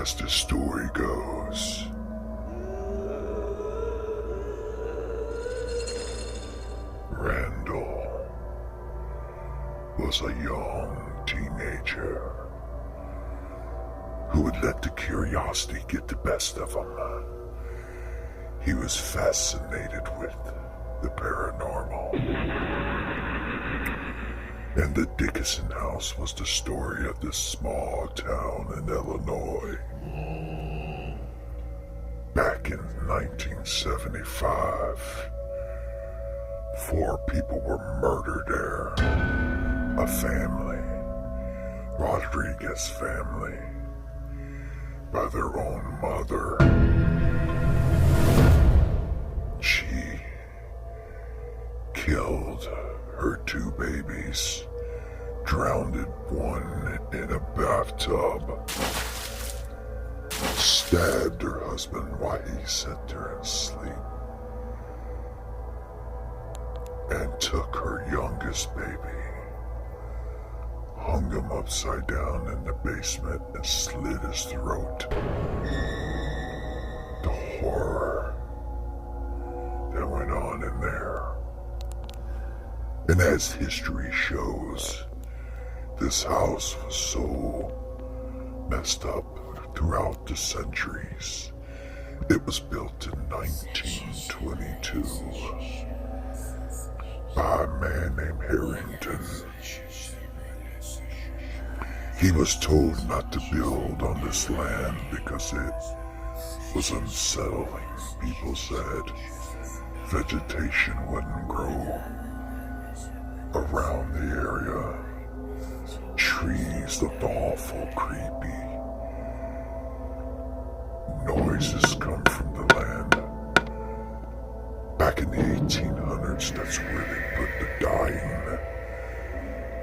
As the story goes, Randall was a young teenager who would let the curiosity get the best of him. He was fascinated with the paranormal. And the Dickinson house was the story of this small town in Illinois. Back in 1975, 4 people were murdered there. A family, Rodriguez family, by their own mother. She killed her 2 babies, drowned one in a bathtub, stabbed her husband while he sat there and sleep, and took her youngest baby, hung him upside down in the basement and slit his throat. The horror that went on in there. And as history shows, this house was so messed up throughout the centuries. It was built in 1922 by a man named Harrington. He was told not to build on this land because it was unsettling. People said vegetation wouldn't grow around the area. Trees looked awful creepy. Noises come from the land. Back in the 1800s, that's where they put the dying,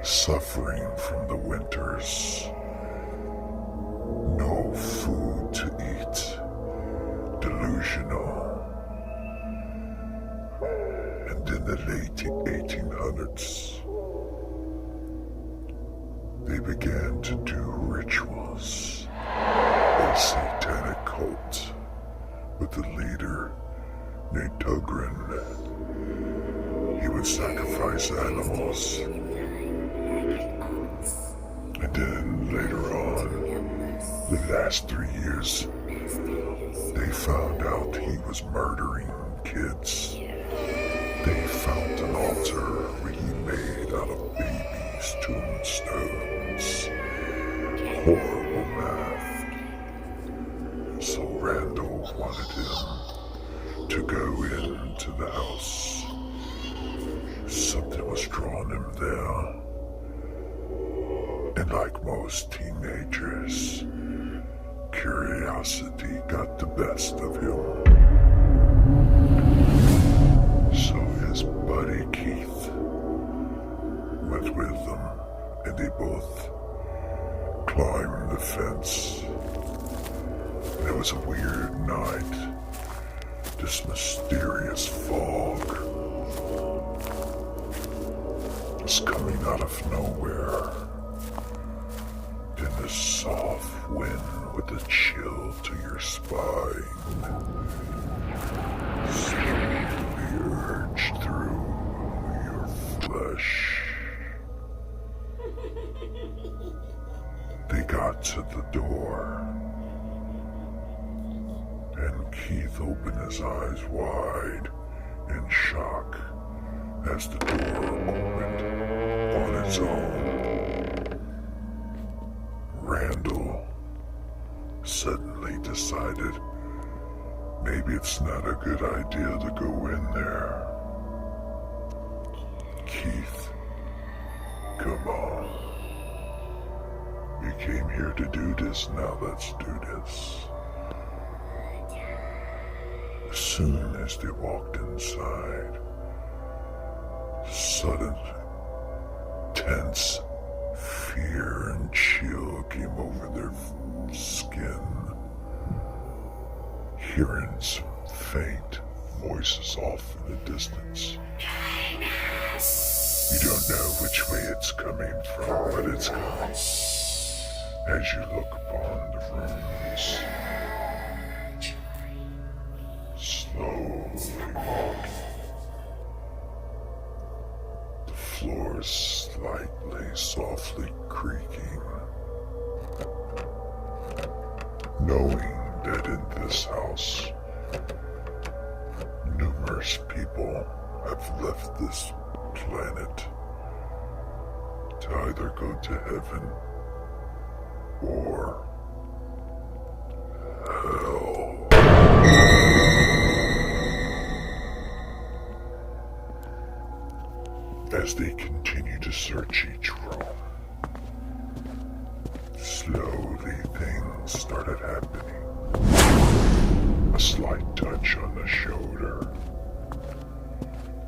suffering from the winters. No food to eat. Delusional. And in the late 1800s, they began to do rituals. A satanic cult with a leader named Tugrin. He would sacrifice animals. And then later on, the last 3 years, they found out he was murdering kids. They found an altar where he made out of babies' tombstones. Horrible math. So Randall wanted him to go into the house. Something was drawing him there. And like most teenagers, curiosity got the best of him. So his buddy Keith went with them, and they both climbed the fence. And it was a weird night. This mysterious fog was coming out of nowhere. Then this soft wind with a chill to your spine slowly urged through your flesh. They got to the door, and Keith opened his eyes wide in shock as the door opened on its own. Randall suddenly decided maybe it's not a good idea to go in there. Keith, come on. You came here to do this, now let's do this. As soon as they walked inside, sudden, tense fear and chill came over their skin. Hearing some faint voices off in the distance. You don't know which way it's coming from, but it's coming. As you look upon the rooms, slowly walking, the floor slightly, softly creaking, knowing that in this house, numerous people have left this planet to either go to heaven or hell. As they continue to search each room, slowly things started happening. A slight touch on the shoulder.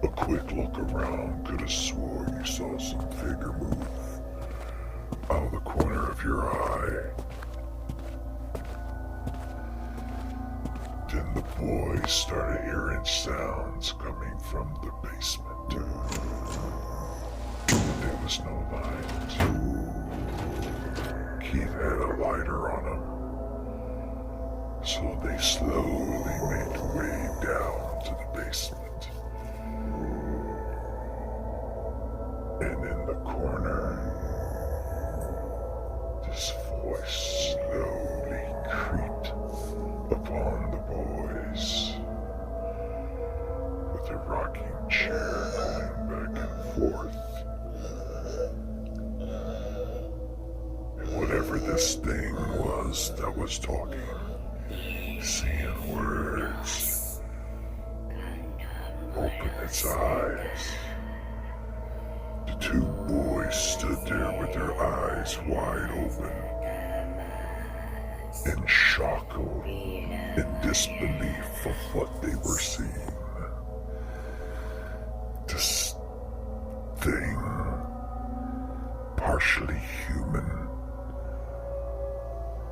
A quick look around could have swore you saw some figure move out of the corner of your eye. Then the boys started hearing sounds coming from the basement. There was no light. Keith had a lighter on him, so they slowly made their way down to the basement. And in the corner, this voice slowly creeped upon the boys, with a rocking chair going back and forth. And whatever this thing was that was talking, saying words, opened its eyes. The two boys stood there with their eyes wide open, in shock and disbelief of what they were seeing. This thing, partially human,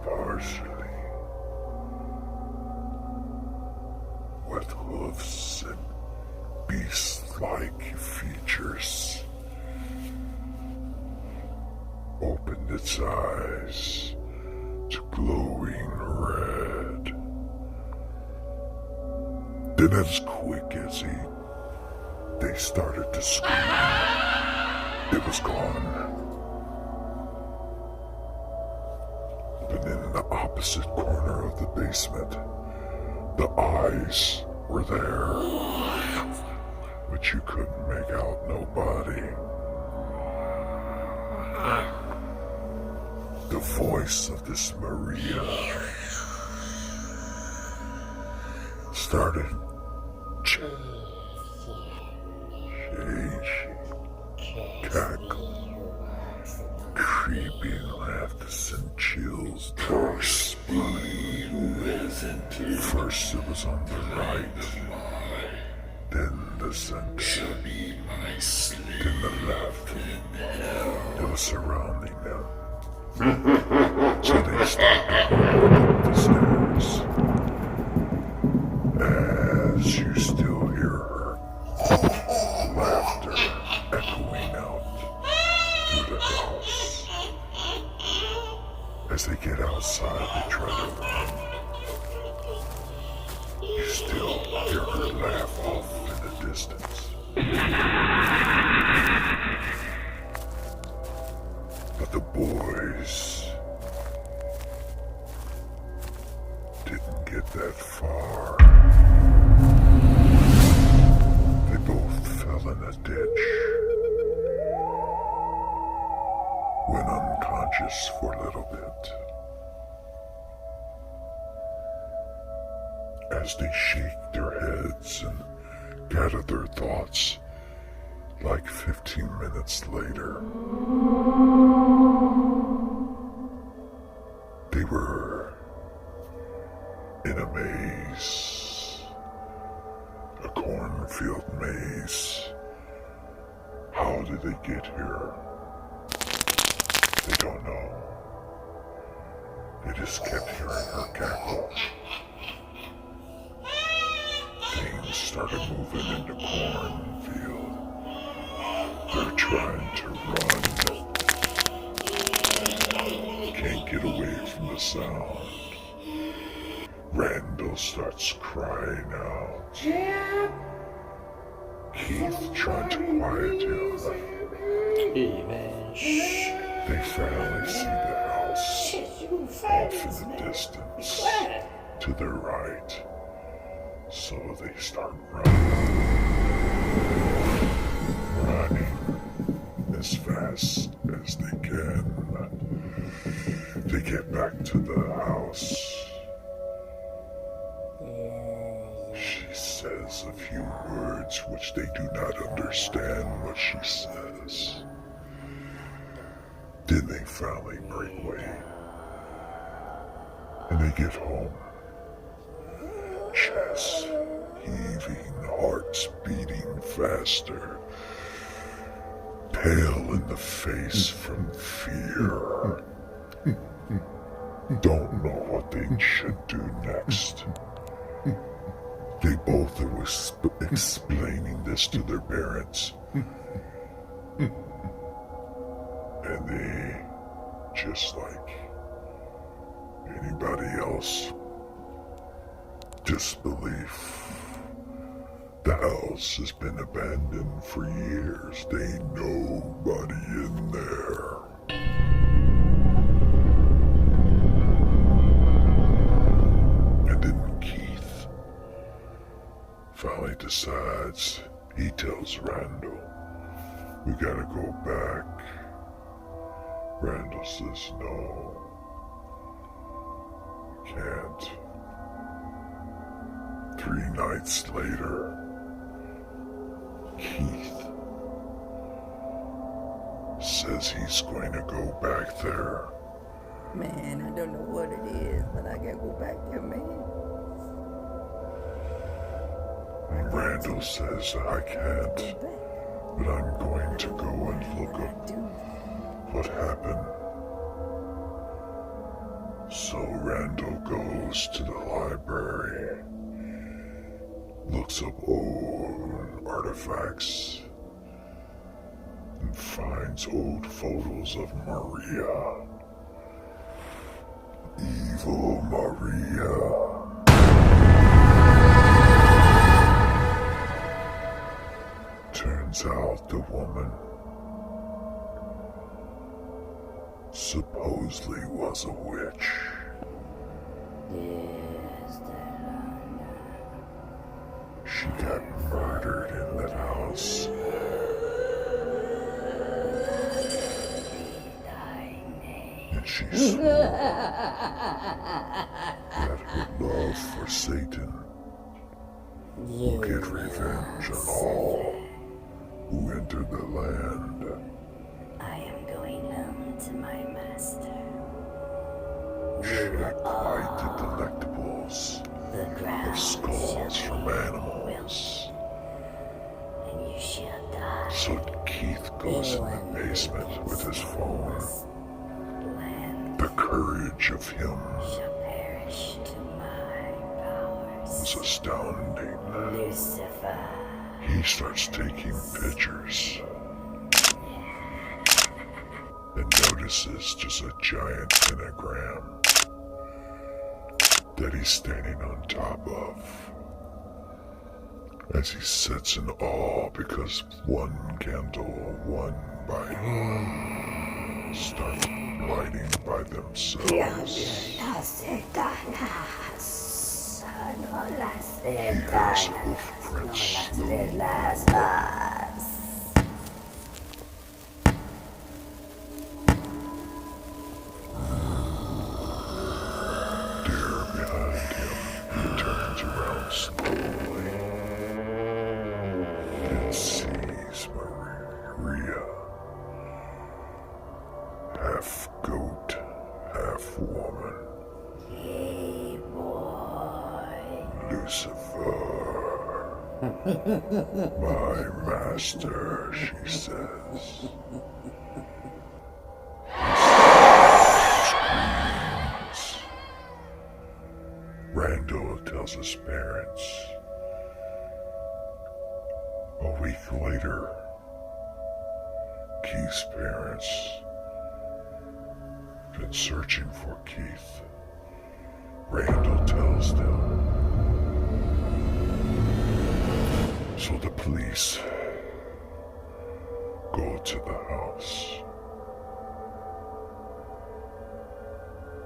partially with hoofs and beast-like features, opened its eyes to glowing red. Then as quick as they started to scream, it was gone. But in the opposite corner of the basement, the eyes were there, but you couldn't make out nobody. The voice of this Maria started cackle, creeping laughs and chills down your spine. First it was on the right, then the center, then the left. It was surrounding them. So they started walking up the stairs. As you still hear her laughter echoing out through the house. As they get outside, they try to run. You still hear her laugh off in the distance. But the boys didn't get that far. They both fell in a ditch, went unconscious for a little bit. As they shake their heads and gather their thoughts, like 15 minutes later, they were in a maze, a cornfield maze. How did they get here? They don't know. They just kept hearing her cackle. Things started moving in the cornfield. They're trying to run. can't get away from the sound. Randall starts crying out. Keith trying to quiet him. Hey, man. Shh. They finally see the house off in the distance to their right. So they start running as fast as they can. They get back to the house. She says a few words which they do not understand what she says. Then they finally break away. And they get home. Chest heaving, hearts beating faster. Pale in the face from fear. Don't know what they should do next. They both are explaining this to their parents. And they, just like anybody else, disbelief. The house has been abandoned for years. There ain't nobody in there. And then Keith finally decides, he tells Randall, we gotta go back. Randall says, no, we can't. 3 nights later, Keith says he's going to go back there. Man, I don't know what it is, but I gotta go back there, man. And Randall says, I can't, but I'm going to go and look up what happened. So Randall goes to the library, looks up old artifacts, and finds old photos of Maria. Evil Maria. Turns out the woman supposedly was a witch. She got murdered in that house. And she swore that her love for Satan will get revenge on all who enter the land. I am going home to my master. She had quite the delectables The of ground skulls shall from be animals. and you shall die. So Keith goes in the basement with his phone. Land The courage of him shall perish to my powers. was astounding. Lucifer. He starts taking pictures and notices just a giant pentagram that he's standing on top of. As he sits in awe because one candle, one by one, start lighting by themselves. He hears hoofprints slowly. There behind him, he turns around slowly and sees Maria, half goat, half woman. Hey, boy. Lucifer, my master, she says. Screams. Randall tells his parents. A week later, Keith's parents been searching for Keith. Randall tells them. So the police go to the house.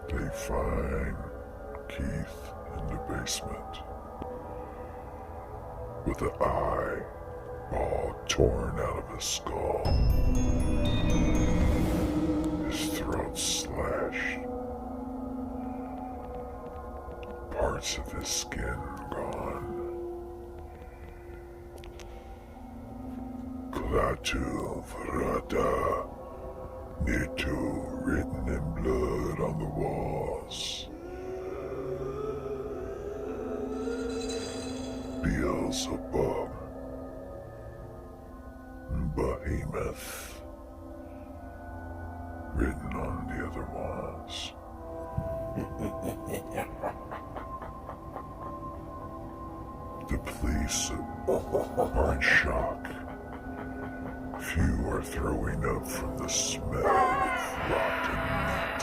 They find Keith in the basement with an eye all torn out of his skull, his throat slashed, parts of his skin gone. Klaatu Vrata Nitu written in blood on the walls. Beelzebub, Behemoth, written on the other walls. The police are in shock. Few are throwing up from the smell of rotten meat.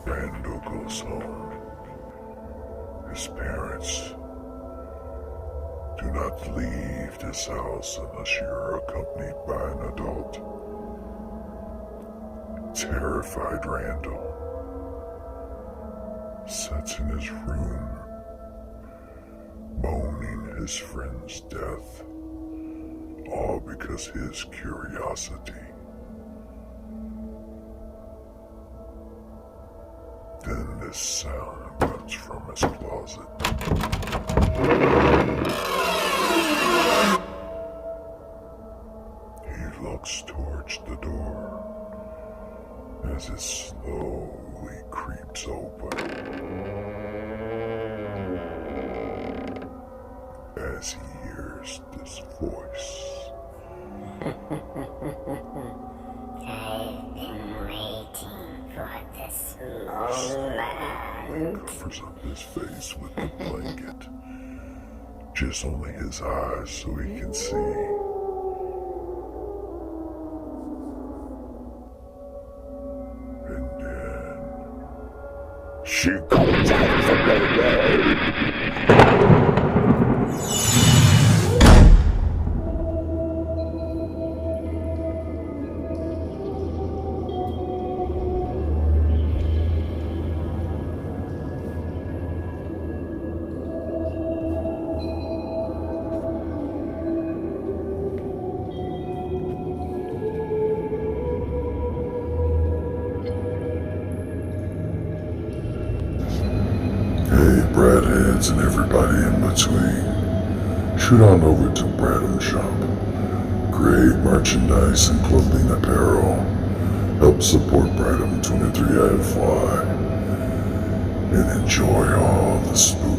Randall goes home. His parents do not leave this house unless you're accompanied by an adult. Terrified Randall sits in his room, moaning his friend's death, all because his curiosity. Then this sound comes from his closet. He looks towards the door as it slowly creeps open. As he hears this voice. I've been waiting for this moment. Covers up his face with the blanket. Just only his eyes so he can see. And then she comes out from the grave. BRADHEADS and everybody in between, shoot on over to Bradham Shop. Great merchandise and clothing apparel. Help support Bradham 23 IFY and enjoy all the spooky